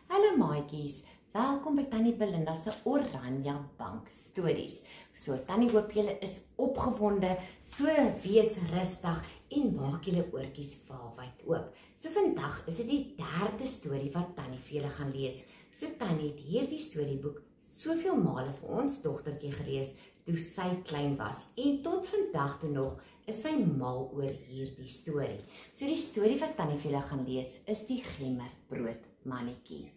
Hallo maatjies, welkom by Tannie Belinda se Oranje Bank stories. So Tannie hoop julle is opgewonde, so wees rustig en maak julle oortjies waalwyd oop. So vandag is dit die derde storie wat Tannie vir julle gaan lees. So Tannie het hierdie storieboek soveel male vir ons dogtertjie gelees toe sy klein was en tot vandag toe nog is sy mal oor hierdie storie. So die storie wat Tannie vir julle gaan lees is die gemmerbrood mannetjie.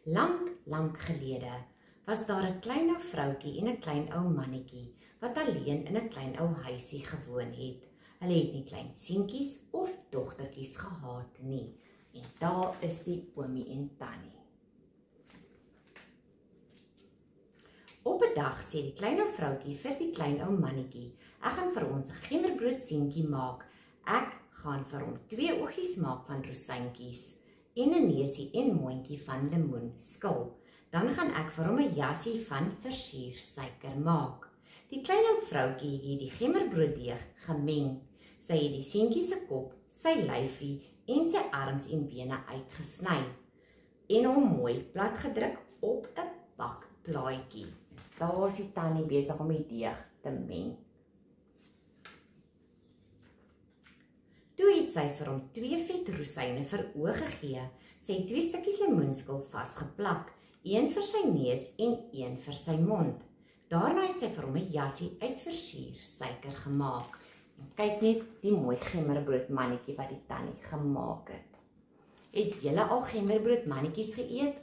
Lang gelede was daar 'n klein ou vroutjie en 'n klein ou mannetjie wat alleen in 'n klein ou huisie gewoon het. Hulle het nie klein seentjies of dogtertjies gehad nie. En daar is die oomie en tannie. Op 'n dag sê die klein ou vroutjie vir die klein ou mannetjie: "Ek gaan vir ons 'n gemmerbrood seentjie maak. Ek gaan vir hom 2 oogies maak van rosientjies en 'n neusie en mondjie van lemoenskil. Dan gaan ek vir hom 'n jassie van versiersuiker maak." Die klein ou vroutjie het die gemmerbrooddeeg gemeng. Sy het die seentjie se kop, sy lyfie en sy arms en bene uitgesny en hom mooi platgedruk op 'n bakplaatjie. Daar is die tannie besig om die deeg te meng. Toe het sy vir hom 2 vet rosijne vir oë gegee. Sy het 2 stukkies lemoenskil vasgeplak, 1 vir sy neus en 1 vir sy mond. Daarna het sy vir hom 'n jassie uit versiersuiker gemaak. En kyk net die mooi gemmerbrood mannetjie wat die tannie gemaak het. Het julle al gemmerbrood mannetjies geëet?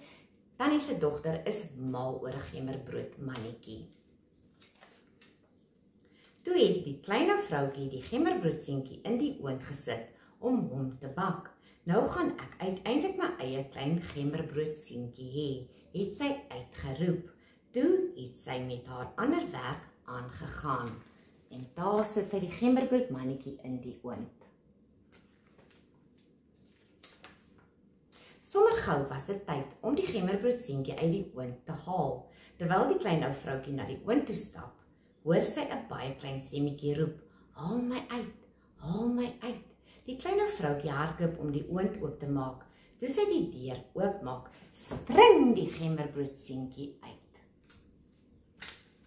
Tannie se dogter is mal oor 'n gemmerbrood mannetjie. Toe het die klein ou vroutjie die gemmerbroodseentjie in die oond gesit om hom te bak. "Nou gaan ek uiteindelik my eie klein gemmerbroodseentjie hê," het sy uitgeroep. Toe het sy met haar ander werk aangegaan. En daar sit sy die gemmerbrood mannetjie in die oond. Sommer gou was dit tyd om die gemmerbroodseentjie uit die oond te haal. Terwyl die klein ou vroutjie na die oond toe stap, hoor sy 'n baie klein stemmetjie roep: "Haal my uit, haal my uit." Die klein ou vroutjie hardloop om die oond oop te maak. Toe sy die deur oopmaak, spring die gemmerbroodseentjie uit.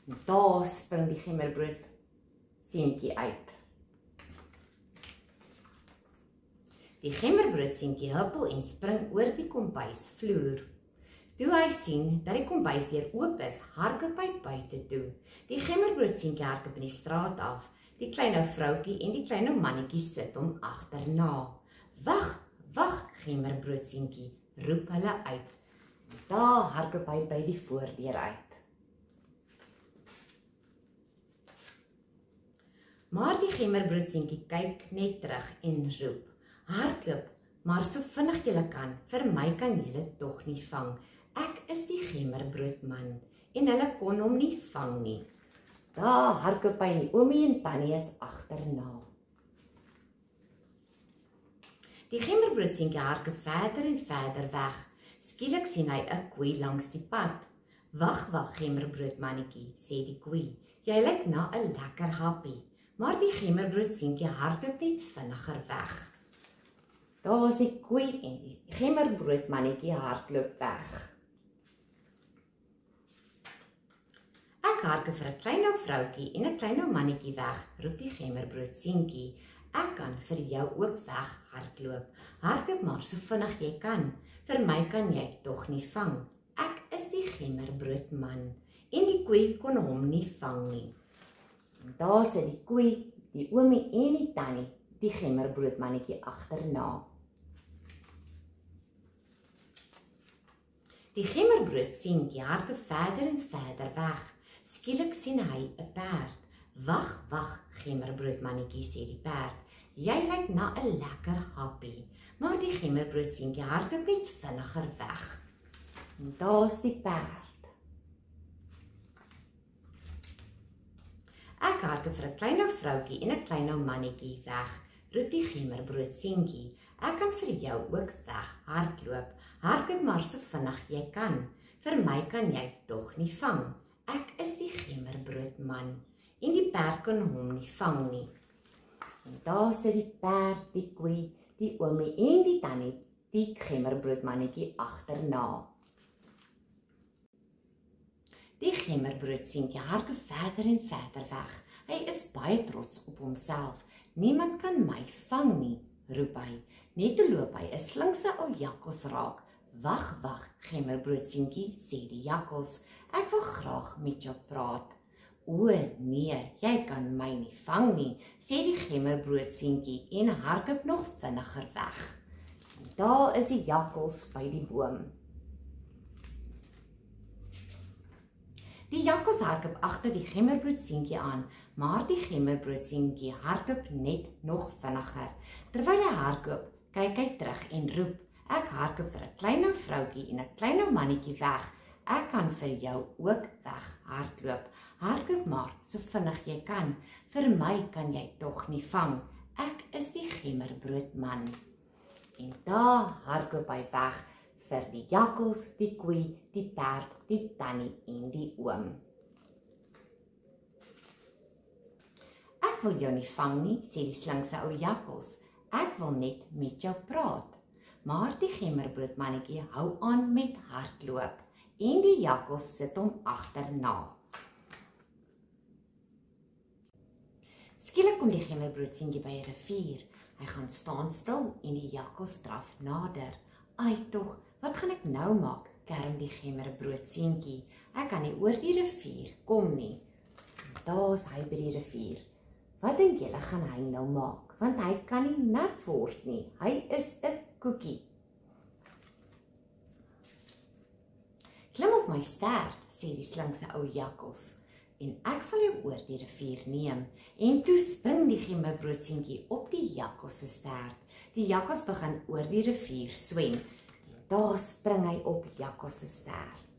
En daar spring die gemmerbroodseentjie uit. Die gemmerbroodseentjie huppel en spring oor die kombuisvloer. Toe hy sien dat die kombuisdeur oop is, hardloop hy buite toe. Die gemmerbroodseentjie hardloop in die straat af. Die klein ou vroutjie en die klein ou mannetjie sit hom agterna. "Wag, wag, gemmerbroodseentjie," roep hulle uit. Daar hardloop hy by die voordeur uit. Maar die gemmerbroodseentjie kyk net terug en roep: "Hardloop, maar so vinnig julle kan, vir my kan julle tog nie vang. Ek is die gemmerbroodman en hulle kon hom nie vang nie." Daar hardloop hy en die oomie en tannie is agterna. Die gemmerbroodseentjie hardloop verder en verder weg. Skielik sien hy 'n koei langs die pad. "Wag, wag, gemmerbroodmannetjie," sê die koei. "Jy lyk na 'n lekker happie." Maar die gemmerbroodseentjie hardloop net vinniger weg. Daar is die koei en die gemmerbroodmannetjie hardloop weg. "Ek hardloop vir 'n klein ou vroutjie en 'n klein ou mannetjie weg," roep die gemmerbroodseentjie. "Ek kan vir jou ook weg hardloop. Hardloop maar so vinnig jy kan. Vir my kan jy tog nie vang. Ek is die gemmerbroodman." En die koei kon hom nie vang nie. En daar sit die koei, die oomie en die tannie die gemmerbroodmannetjie agterna. Die gemmerbroodseentjie hardloop verder en verder weg. Skielik sien hy 'n perd. "Wag, wag, gemmerbroodmannetjie," sê die perd. "Jy lyk na 'n lekker happie." Maar die gemmerbroodseentjie hardloop net vinniger weg. En daar's die perd. "Ek hardloop vir 'n klein ou vroutjie en 'n klein ou mannetjie weg," roep die gemmerbroodseentjie. "Ek kan vir jou ook weg hardloop. Hardloop maar so vinnig jy kan. Vir my kan jy tog nie vang. Ek is die gemmerbroodman." En die perd kon hom nie vang nie. En daar sit die perd, die koei, die oomie en die tannie die gemmerbroodmannetjie agterna. Die gemmerbroodseentjie hardloop verder en verder weg. Hy is baie trots op homself. Niemand kan my vang nie, roep hy. Net toe loop hy 'n slinkse ou jakkals raak. Wag, gemmerbroodseentjie, sê die jakkals. Ek wil graag met jou praat. O nee, jy kan my nie vang nie, sê die gemmerbroodseentjie en hardloop nog vinniger weg. En daar is die jakkals by die boom. Die jakkals hardloop agter die gemmerbroodseentjie aan, maar die gemmerbroodseentjie hardloop net nog vinniger. Terwyl hy hardloop, kyk hy terug en roep, ek hardloop vir 'n klein ou vroutjie en 'n klein ou mannetjie weg. Ek kan vir jou ook weg hardloop. Hardloop maar so vinnig jy kan. Vir my kan jy tog nie vang. Ek is die gemmerbroodman. En daar hardloop hy weg vir die jakkals, die koei, die perd, die tannie en die oom. Ek wil jou nie vang nie, sê die slinkse ou jakkals. Ek wil net met jou praat. Maar die gemmerbroodmannetjie hou aan met hardloop en die jakkals sit hom agterna. Skielik kom die gemmerbroodseentjie by 'n rivier. Hy gaan staan stil en die jakkals draf nader. Ai tog, wat gaan ek nou maak? Kerm die gemmerbroodseentjie. Ek kan nie oor die rivier kom nie. Daar's hy by die rivier. Wat dink julle gaan hy nou maak? Want hy kan nie nat word nie. Hy is 'n koekie. Klim op my stert, sê die slinkse ou jakkals, en ek sal jou oor die rivier neem. En toe spring die gemmerbroodseentjie op die jakkals se stert. Die jakkals begin oor die rivier swem. En daar spring hy op jakkals se stert.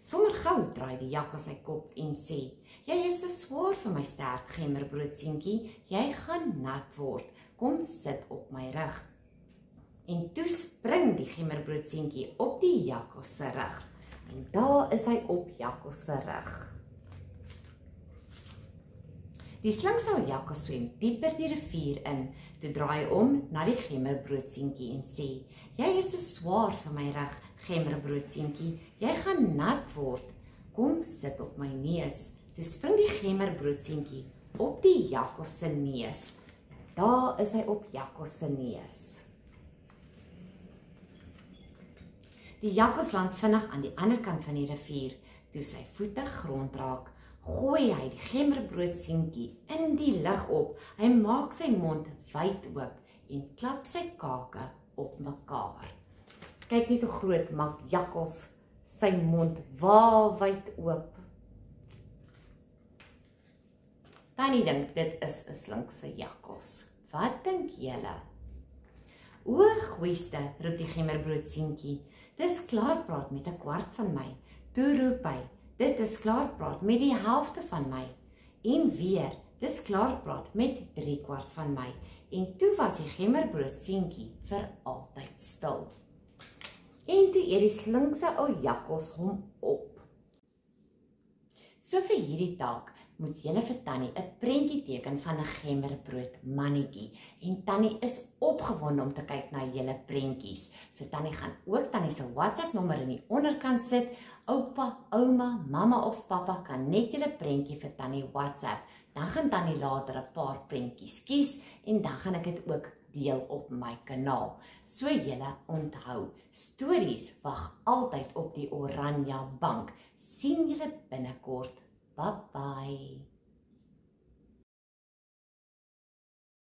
Sommer gou draai die jakkals sy kop en sê, jy is te swaar vir my stert, gemmerbroodseentjie. Jy gaan nat word. Kom sit op my rug. En toe spring die gemmerbroodseentjie op die jakkals se rug. En daar is hy op jakkals se rug. Die slinkse ou jakkals swem dieper die rivier in, toe draai hy om na die gemmerbroodseentjie en sê, jy is te swaar vir my rug, gemmerbroodseentjie, jy gaan nat word. Kom sit op my neus. Toe spring die gemmerbroodseentjie op die jakkals se neus. Daar is hy op jakkals se neus. Die jakkals land vinnig aan die ander kant van die rivier. Toe sy voete grond raak, gooi hy die gemmerbroodseentjie in die lug op. Hy maak sy mond wyd oop en klap sy kake op mekaar. Kyk net hoe groot maak jakkals sy mond wyd oop. Tannie dink dit is 'n slinkse jakkals. Wat dink julle? O, goeiste, roep die gemmerbroodseentjie. Dis klaarpraat met 'n kwart van my. Toe roep hy, dit is klaarpraat met die helfte van my. En weer, dis klaarpraat met 3/4 van my. En toe was die gemmerbroodseentjie vir altyd stil. En toe eet die slinkse ou jakkals hom op. So vir hierdie taak moet julle vir Tannie 'n prentjie teken van 'n gemmerbroodmannetjie. En Tannie is opgewonde om te kyk na julle prentjies. So Tannie gaan ook Tannie se WhatsApp nommer in die onderkant sit. Oupa, ouma, mamma of pappa kan net julle prentjie vir Tannie WhatsApp. Dan gaan Tannie later 'n paar prentjies kies en dan gaan ek dit ook deel op my kanaal. So julle onthou, stories wag altyd op die Oranje bank. Sien julle binnekort. Bye bye.